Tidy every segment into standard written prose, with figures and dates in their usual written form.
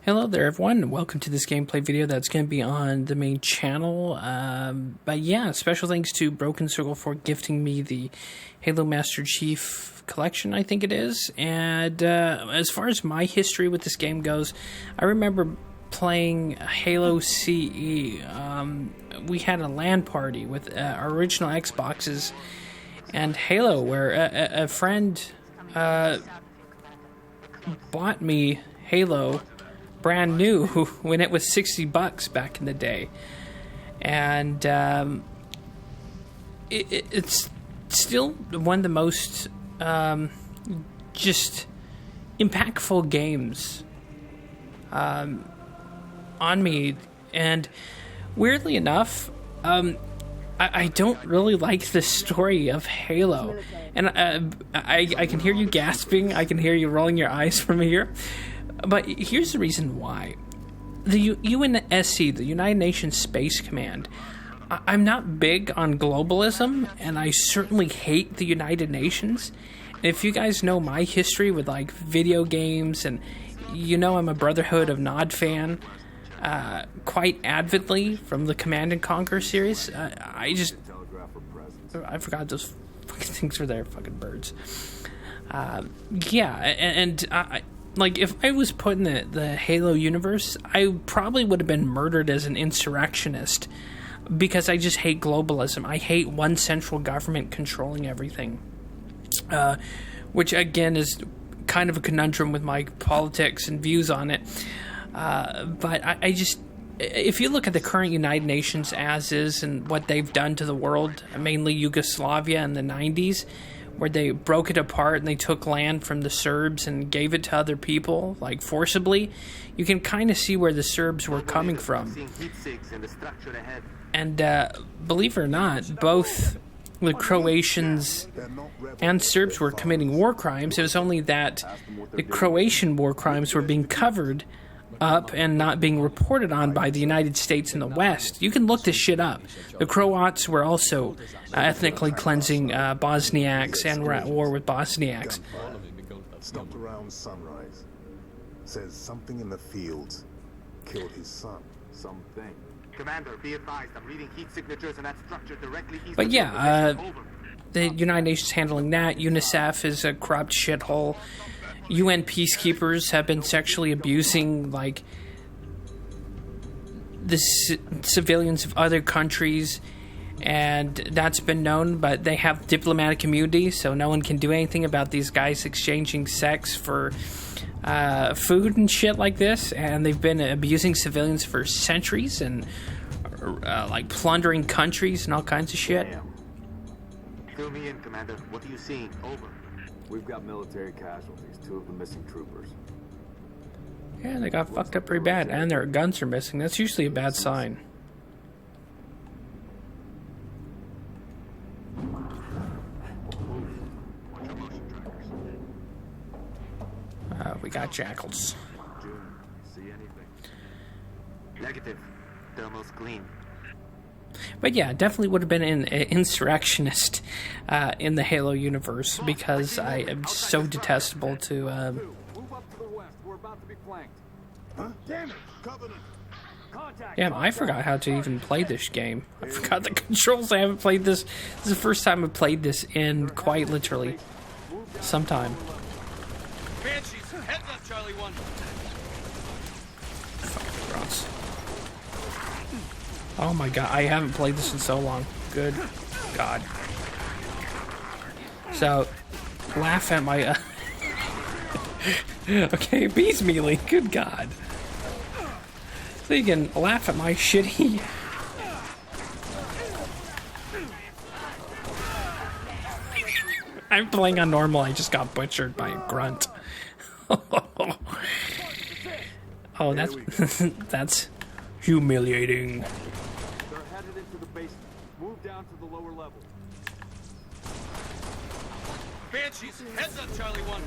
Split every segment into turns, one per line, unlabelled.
Hello there everyone, welcome to this gameplay video that's going to be on the main channel. But yeah, special thanks to Broken Circle for gifting me the Halo Master Chief collection, I think it is. And as far as my history with this game goes, I remember playing Halo CE. We had a LAN party with our original Xboxes and Halo, where a friend bought me Halo brand new when it was $60 back in the day, and it's still one of the most just impactful games on me. And weirdly enough, I don't really like the story of Halo, and I can hear you gasping, I can hear you rolling your eyes from here. But here's the reason why. The UNSC, the United Nations Space Command, I'm not big on globalism, and I certainly hate the United Nations. And if you guys know my history with like video games, and you know I'm a Brotherhood of Nod fan, quite avidly from the Command and Conquer series. I forgot those fucking things were there, fucking birds. Yeah, and like, if I was put in the Halo universe, I probably would have been murdered as an insurrectionist, because I just hate globalism. I hate one central government controlling everything, which again is kind of a conundrum with my politics and views on it. But I just, if you look at the current United Nations as is and what they've done to the world, mainly Yugoslavia in the 90s, where they broke it apart and they took land from the Serbs and gave it to other people, like forcibly, you can kind of see where the Serbs were coming from. And believe it or not, both the Croatians and Serbs were committing war crimes. It was only that the Croatian war crimes were being covered up and not being reported on by the United States and the West. You can look this shit up. The Croats were also ethnically cleansing Bosniaks and were at war with Bosniaks.
Stopped around sunrise. Says something in the fields killed his son. Something.
Commander, be advised, I'm reading heat signatures in that structure directly east.
But yeah, the United Nations handling that. UNICEF is a corrupt shithole. UN peacekeepers have been sexually abusing, like, the civilians of other countries, and that's been known, but they have diplomatic immunity, so no one can do anything about these guys exchanging sex for food and shit like this. And they've been abusing civilians for centuries and like plundering countries and all kinds of shit.
Fill me in, Commander. What are you seeing? Over.
We've got military casualties, 2 of the missing troopers.
Yeah, they got fucked up pretty bad, and their guns are missing. That's usually a bad sign. We got jackals.
See anything? Negative. Thermal's clean.
But yeah, definitely would have been an insurrectionist in the Halo universe, because I am so detestable to...
Move up to the west. We're about to be flanked.
Huh? Damn it! Covenant!
Damn, I forgot how to even play this game. I forgot the controls. I haven't played this. This is the first time I've played this in quite literally some time.
Banshees, heads up, Charlie 1.
Fucking gross. Oh my god, I haven't played this in so long. Good god. So, laugh at my... okay, bees melee, good god. So you can laugh at my shitty... I'm playing on normal, I just got butchered by a grunt. Oh, that's humiliating.
They're headed into the basement. Move down to the lower level.
Banshees, heads up, Charlie 1.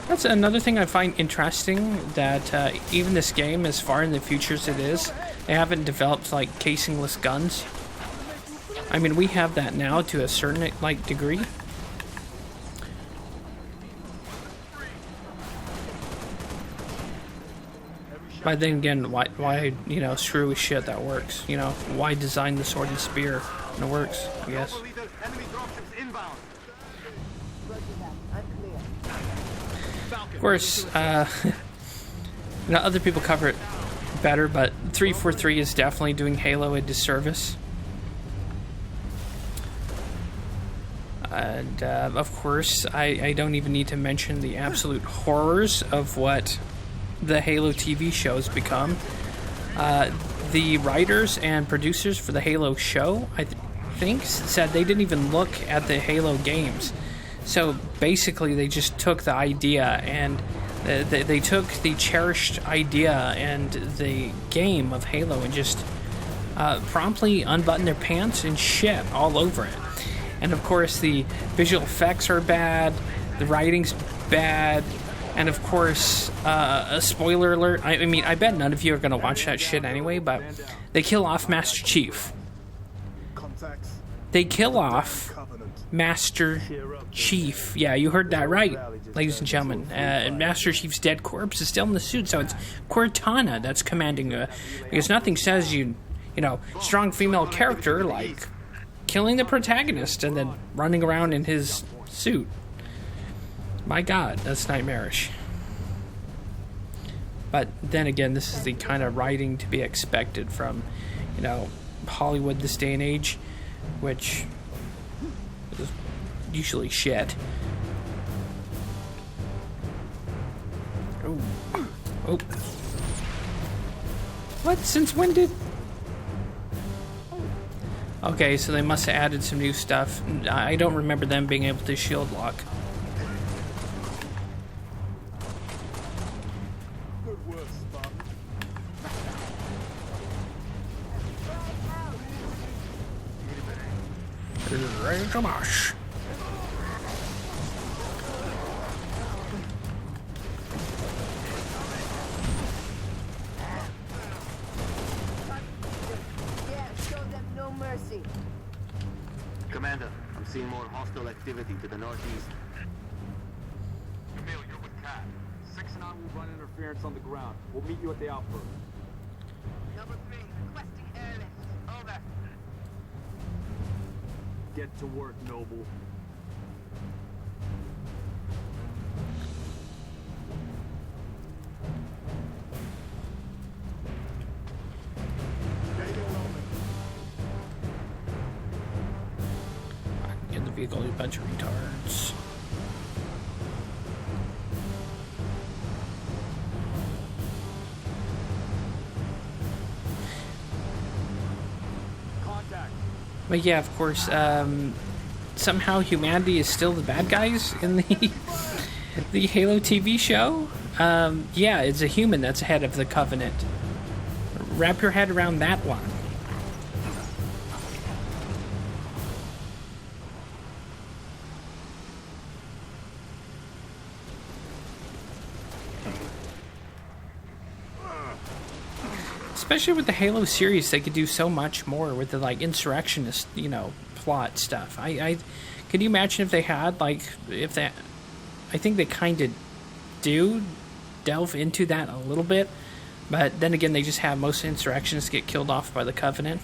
That's another thing I find interesting, that even this game, as far in the future as it is, they haven't developed like casingless guns. I mean, we have that now to a certain like degree. But then again, why you know, screw with shit that works. You know, why design the sword and spear and it works? I guess.
Global leader, enemy dropships inbound.
Of course, you know, other people cover it better, but 343 is definitely doing Halo a disservice. And of course, I don't even need to mention the absolute horrors of what the Halo TV show's become. The writers and producers for the Halo show, I think, said they didn't even look at the Halo games. So basically, they just took the idea and they took the cherished idea and the game of Halo and just promptly unbuttoned their pants and shit all over it. And of course, the visual effects are bad, the writing's bad, and of course, a spoiler alert. I mean, I bet none of you are going to watch that shit anyway, but they kill off Master Chief.
Contacts.
They kill off
Covenant.
Master Chief. Yeah, you heard that right, ladies and gentlemen. And Master Chief's dead corpse is still in the suit, so it's Cortana that's commanding. Because nothing says you know, strong female character like killing the protagonist and then running around in his suit. My God, that's nightmarish. But then again, this is the kind of writing to be expected from, you know, Hollywood this day and age, which is usually shit. Oh. Oh. What? Since when did... Okay, so they must have added some new stuff. I don't remember them being able to shield lock.
Good work, Spartan.
Ready to mash.
Commander, I'm seeing more hostile activity to the northeast.
Camille, you're with Cat. 6 and I will run interference on the ground. We'll meet you at the outpost.
Number 3, requesting airlift. Over.
Get to work, Noble.
In the vehicle, you bunch of retards.
Contact.
But yeah, of course, somehow humanity is still the bad guys in the Halo TV show. Yeah, it's a human that's ahead of the Covenant. Wrap your head around that one. Especially with the Halo series, they could do so much more with the like insurrectionist, you know, plot stuff. I could you imagine if they had like if that? I think they kind of do delve into that a little bit, but then again, they just have most insurrectionists get killed off by the Covenant.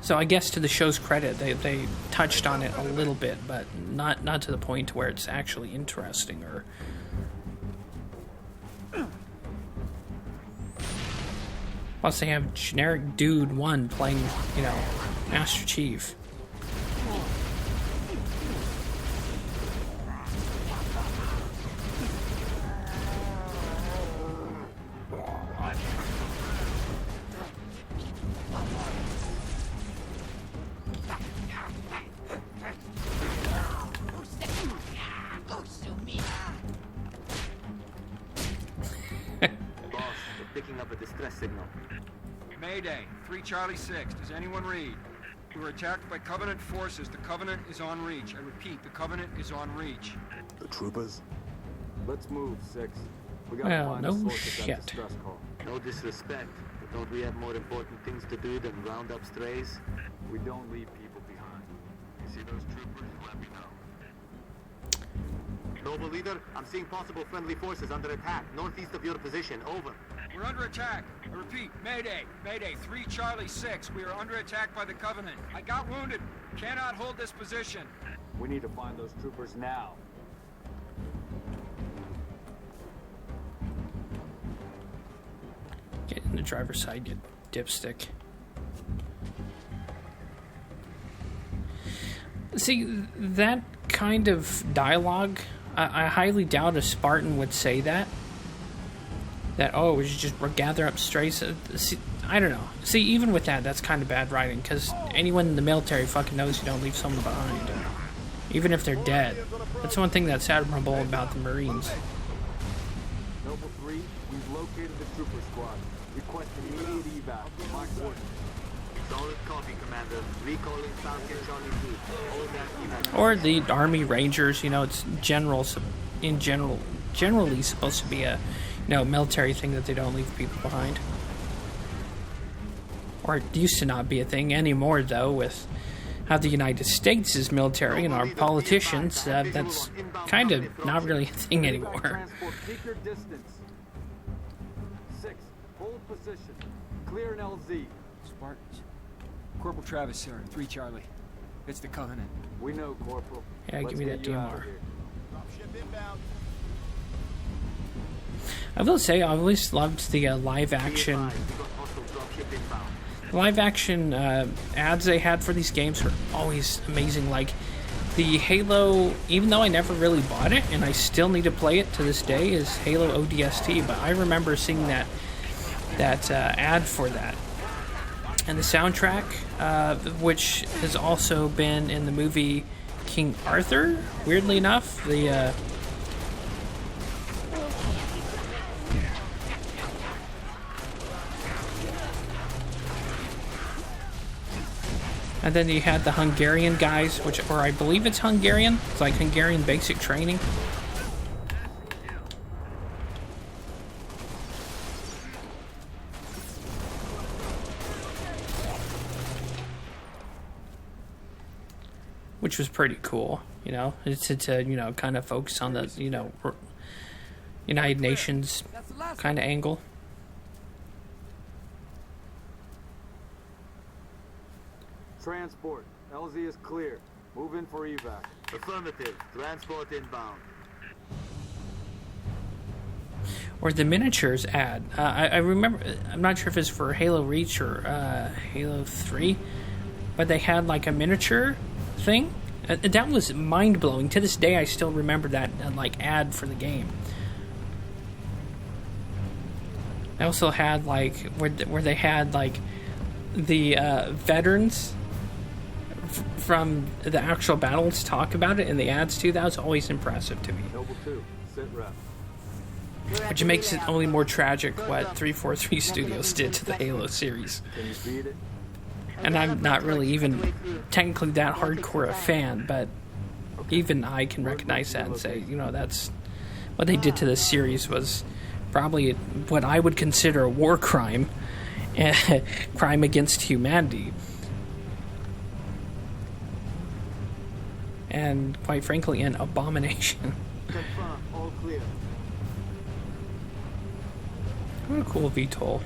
So I guess to the show's credit, they touched on it a little bit, but not to the point where it's actually interesting or. Plus, they have generic dude 1 playing, you know, Master Chief.
Picking up a distress signal.
Mayday, 3 Charlie 6. Does anyone read? We were attacked by Covenant forces. The Covenant is on reach. I repeat, the Covenant is on reach.
The troopers?
Let's move, 6. We gotta
Well,
find
no
the source of
shit.
that distress call.
No disrespect, but don't we have more important things to do than round up strays?
We don't leave people behind. You see those troopers? Let me know.
Noble leader, I'm seeing possible friendly forces under attack, northeast of your position. Over.
We're under attack. I repeat, Mayday. Mayday, 3 Charlie 6. We are under attack by the Covenant. I got wounded. Cannot hold this position.
We need to find those troopers now.
Get in the driver's side, you dipstick. See, that kind of dialogue, I highly doubt a Spartan would say that. That, oh, we should just gather up strays. See, I don't know. See, even with that, that's kind of bad writing, because anyone in the military fucking knows you don't leave someone behind. Even if they're dead. That's one thing that's admirable about the Marines.
Noble 3, we've located the trooper squad. Request immediate evac. My coordinates.
Solid copy, Commander. Recalling Falcon Charlie 2. Hold that evac.
Or the Army Rangers, you know, it's generally supposed to be a, you know, military thing that they don't leave people behind. Or it used to not be a thing anymore, though, with how the United States is military and our politicians. That's kind of not really a thing anymore.
Transport, keep your distance. 6, hold position. Clear an LZ.
Spartans. Corporal Travis, sir. 3 Charlie. It's the Covenant.
We know, Corporal.
Yeah,
Let's
give me
get
that
you out
DMR.
of here.
I will say, I always loved the live action. Live action ads they had for these games were always amazing. Like the Halo, even though I never really bought it and I still need to play it to this day, is Halo ODST. But I remember seeing that ad for that, and the soundtrack, which has also been in the movie King Arthur. Weirdly enough, the and then you had the Hungarian guys, or I believe it's Hungarian. It's like Hungarian basic training. Which was pretty cool, you know. It's to you know, kind of focus on the, you know, United Nations kind of angle.
Transport. LZ is clear. Move in for evac.
Affirmative. Transport inbound.
Or the miniatures ad. I remember, I'm not sure if it's for Halo Reach or Halo 3, but they had like a miniature thing. That was mind-blowing. To this day, I still remember that like ad for the game. I also had like where they had like the veterans from the actual battles talk about it in the ads too. That was always impressive to me.
Noble 2, sit rep.
Which makes it only more tragic what 343 Studios did to the Halo series.
Can you beat it?
And I'm not really even technically that hardcore a fan, but even I can recognize that and say, you know, that's what they did to this series was probably what I would consider a war crime, crime against humanity. And quite frankly, an abomination.
Confirm. All clear.
What a cool VTOL.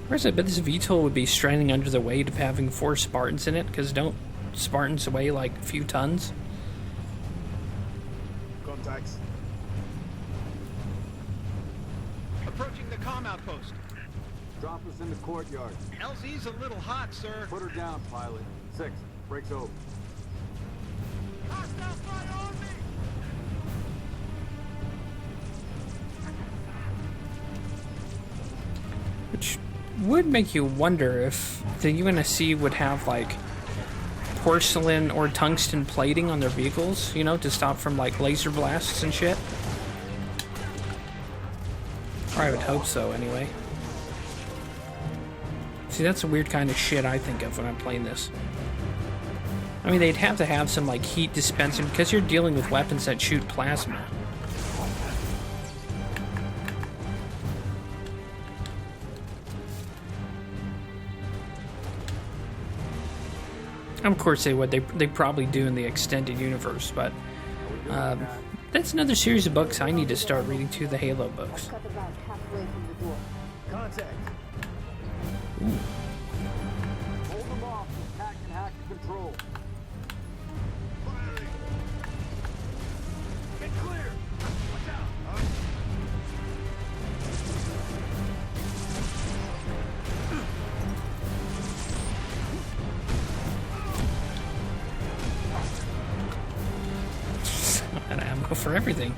Whereas I bet this VTOL would be stranding under the weight of having 4 Spartans in it, because don't Spartans weigh like a few tons?
Contacts.
Approaching the comm outpost.
Drop us in the courtyard.
LZ's a little hot, sir.
Put her down, pilot. 6, breaks over.
Which would make you wonder if the UNSC would have like porcelain or tungsten plating on their vehicles, you know, to stop from like laser blasts and shit. Or I would hope so anyway. See, that's the weird kind of shit I think of when I'm playing this. I mean, they'd have to have some like heat dispensing because you're dealing with weapons that shoot plasma. Of course they would. They probably do in the extended universe, but that's another series of books I need to start reading too, the Halo books.
Cut about halfway from the door.
Contact. Hold them off. Hack and hack control.
Firing.
Get clear. Watch out.
And ammo for everything.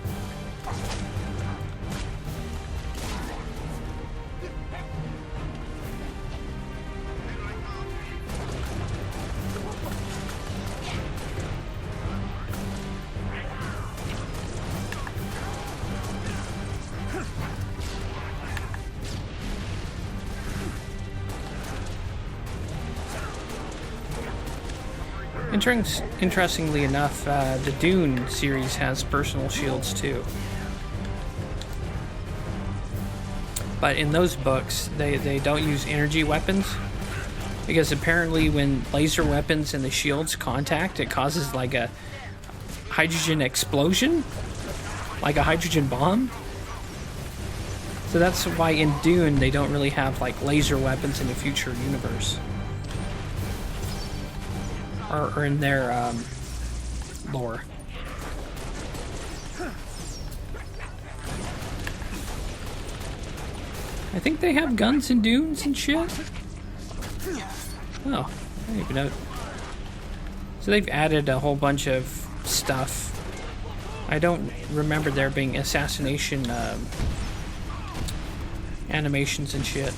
Interestingly enough, the Dune series has personal shields too. But in those books, they don't use energy weapons. Because apparently when laser weapons and the shields contact, it causes like a hydrogen explosion. Like a hydrogen bomb. So that's why in Dune they don't really have like laser weapons in the future universe. Or in their lore. I think they have guns and dunes and shit. Oh, I didn't even know. So they've added a whole bunch of stuff. I don't remember there being assassination animations and shit.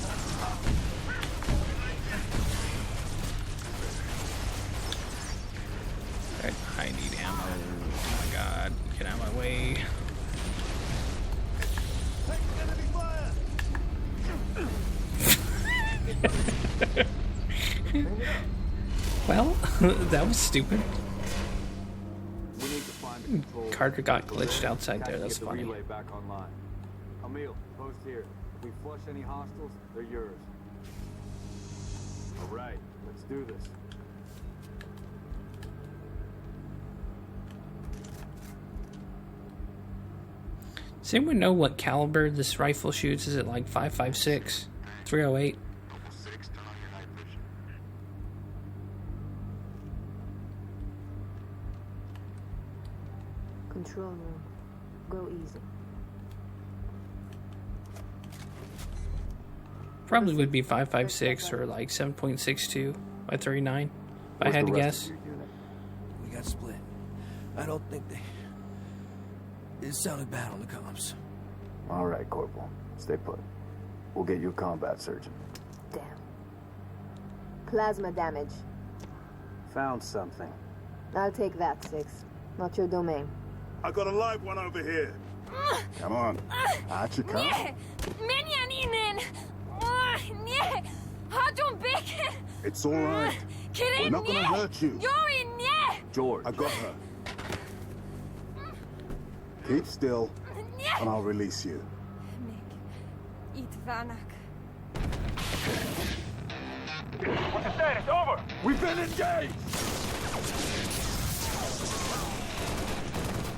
I need ammo. Oh my god. Get out of my way. Well, that was stupid.
We need to find the control.
Carter got glitched outside there. That's
Get the
funny.
relay back online. Emil, post here. If we flush any hostiles, they're yours. All right, let's do this.
Does anyone know what caliber this rifle shoots? Is it like 5.56, 308?
Control room. Go easy.
Probably would be 5.56 or like 7.62 by 39. If I had to guess.
We got split. I don't think they... It sounded bad on the comms.
All right, Corporal. Stay put. We'll get you a combat surgeon.
Damn. Plasma damage.
Found something.
I'll take that, 6. Not your domain.
I got a live one over here. Come on. Out you come. It's all right. We're not gonna hurt you.
George.
I got her. Keep still, and I'll release you.
What's the status? Over! We've been engaged!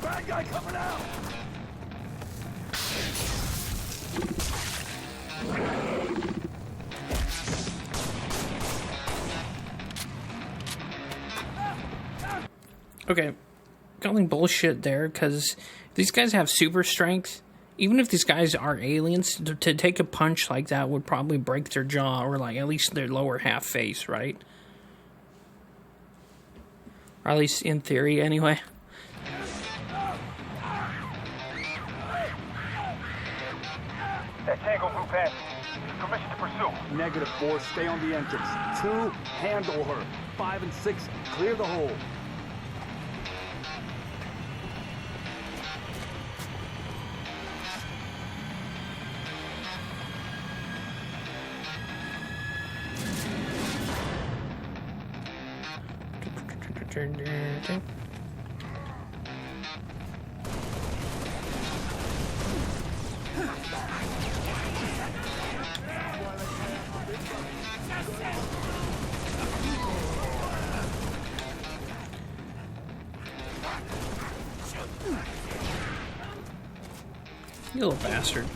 Bad guy coming out!
Okay, calling bullshit there, because these guys have super strength. Even if these guys are aliens, to take a punch like that would probably break their jaw, or like at least their lower half face, right? Or at least in theory, anyway.
That Tango group has permission to pursue. Negative 4, stay on the entrance. 2, handle her. 5 and 6, clear the hole.
You little bastard.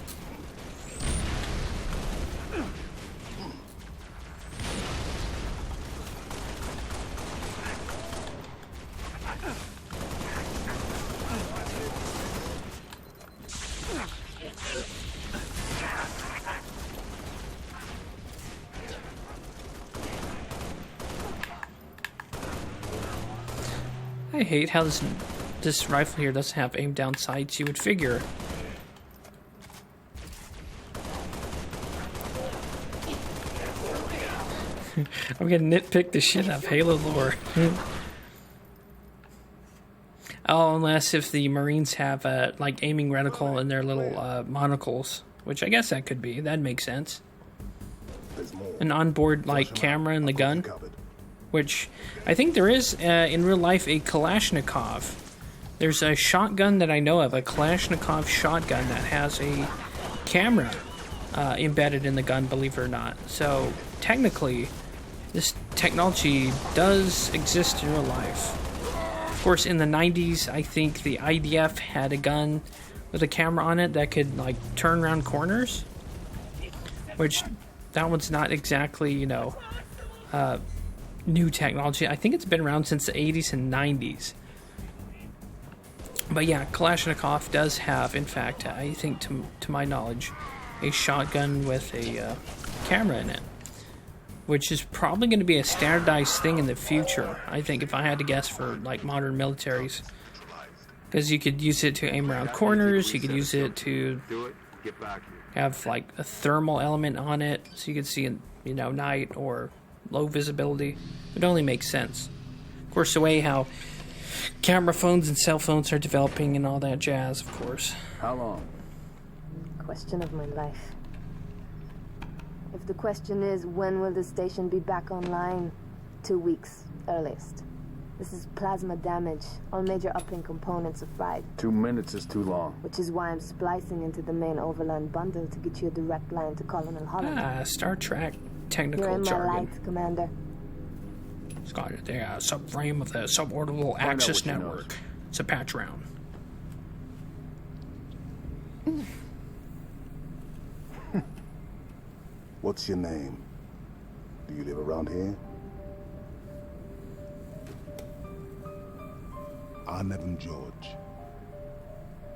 I hate how this rifle here doesn't have aim down sights. You would figure. I'm gonna nitpick the shit out of Halo lore. Oh, unless if the Marines have like aiming reticle in their little monocles, which I guess that could be. That'd make sense. An onboard like camera in the gun, which I think there is in real life a Kalashnikov. There's a shotgun that I know of, a Kalashnikov shotgun that has a camera embedded in the gun, believe it or not. So technically, this technology does exist in real life. Of course, in the 90s, I think the IDF had a gun with a camera on it that could like turn around corners, which that one's not exactly, you know, new technology. I think it's been around since the 80s and 90s. But yeah, Kalashnikov does have, in fact, I think to my knowledge, a shotgun with a camera in it, which is probably going to be a standardized thing in the future, I think, if I had to guess, for like modern militaries. Because you could use it to aim around corners, you could use it to have like a thermal element on it, so you could see in, you know, night or low visibility. It only makes sense. Of course, the way how camera phones and cell phones are developing and all that jazz, of course.
How long?
Question of my life. If the question is, when will the station be back online? 2 weeks, earliest. This is plasma damage. All major uplink components are fried.
2 minutes is too long.
Which is why I'm splicing into the main overland bundle to get you a direct line to Colonel Holland.
Ah, Star Trek technical
You're in
jargon.
my light, Commander.
It's got the subframe of the suborbital access network. It's a patch round.
What's your name? Do you live around here? I'm George.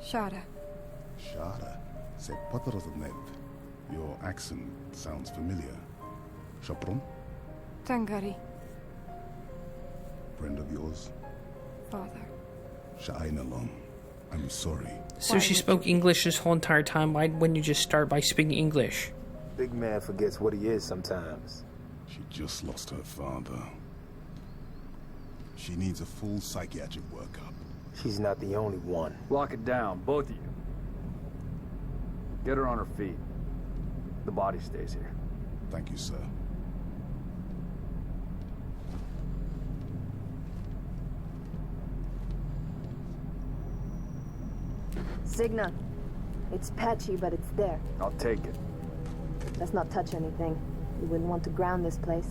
Shada.
Shada. C'est pas trop net. Your accent sounds familiar. Chapron?
Tangari.
Friend of yours?
Father.
Sha'ainalong. I'm sorry.
So she spoke English this whole entire time. Why wouldn't you just start by speaking English?
Big man forgets what he is sometimes.
She just lost her father. She needs a full psychiatric workup.
She's not the only one.
Lock it down, both of you. Get her on her feet. The body stays here.
Thank you, sir.
Signa. It's patchy, but it's there.
I'll take it.
Let's not touch anything. You wouldn't want to ground this place.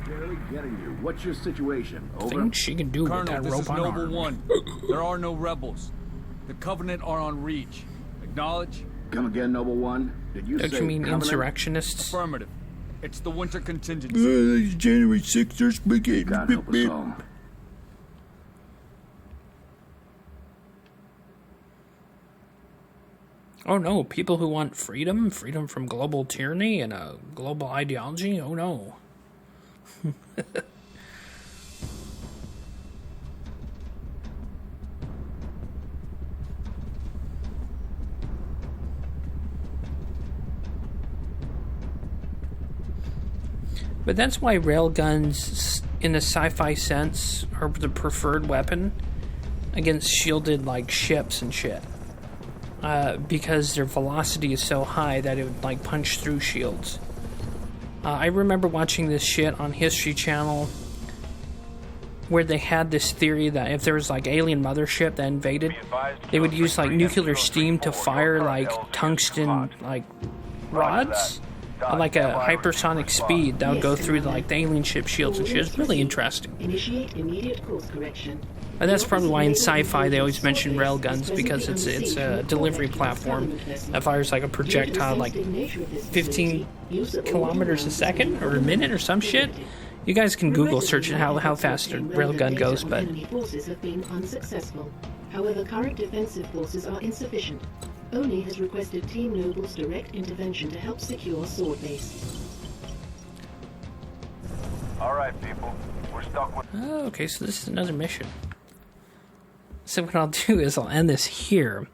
Barely getting you. What's your situation? Over.
Think she can do with that
this
robot
is Noble
arm.
1. There are no rebels. The Covenant are on Reach. Acknowledge?
Come again, Noble 1. Did you
Don't
say
you mean
Covenant?
insurrectionists?
Affirmative. It's the winter contingency.
January 6th, there's spaghetti.
God help us all.
Oh no, people who want freedom from global tyranny and a global ideology? Oh no. But that's why railguns, in the sci-fi sense, are the preferred weapon against shielded, like, ships and shit. Because their velocity is so high that it would, like, punch through shields. I remember watching this shit on History Channel where they had this theory that if there was, like, alien mothership that invaded, they would use, like, nuclear steam to fire, like, tungsten, like, rods at like a hypersonic speed that would go through like the alien ship shields and shit. It's really interesting.
Initiate immediate course correction.
And that's probably why in sci-fi they always mention railguns, because it's a delivery platform that fires like a projectile like 15 kilometers a second or a minute or some shit. You guys can Google search how fast a railgun goes, but
Enemy forces have been unsuccessful. However, current defensive forces are insufficient. Oni has requested Team Noble's direct intervention to help secure Sword Base.
All right, people. We're stuck with...
oh, okay, so this is another mission. So what I'll do is I'll end this here,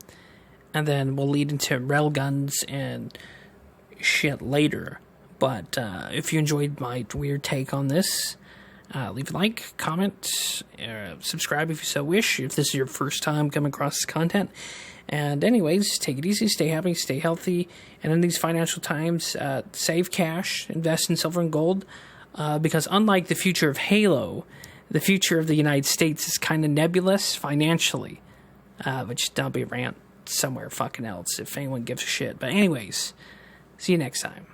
and then we'll lead into railguns and shit later. But if you enjoyed my weird take on this, leave a like, comment, subscribe if you so wish, if this is your first time coming across this content. And anyways, take it easy, stay happy, stay healthy, and in these financial times, save cash, invest in silver and gold, because unlike the future of Halo, the future of the United States is kind of nebulous financially, which that'll be a rant somewhere fucking else if anyone gives a shit. But anyways, see you next time.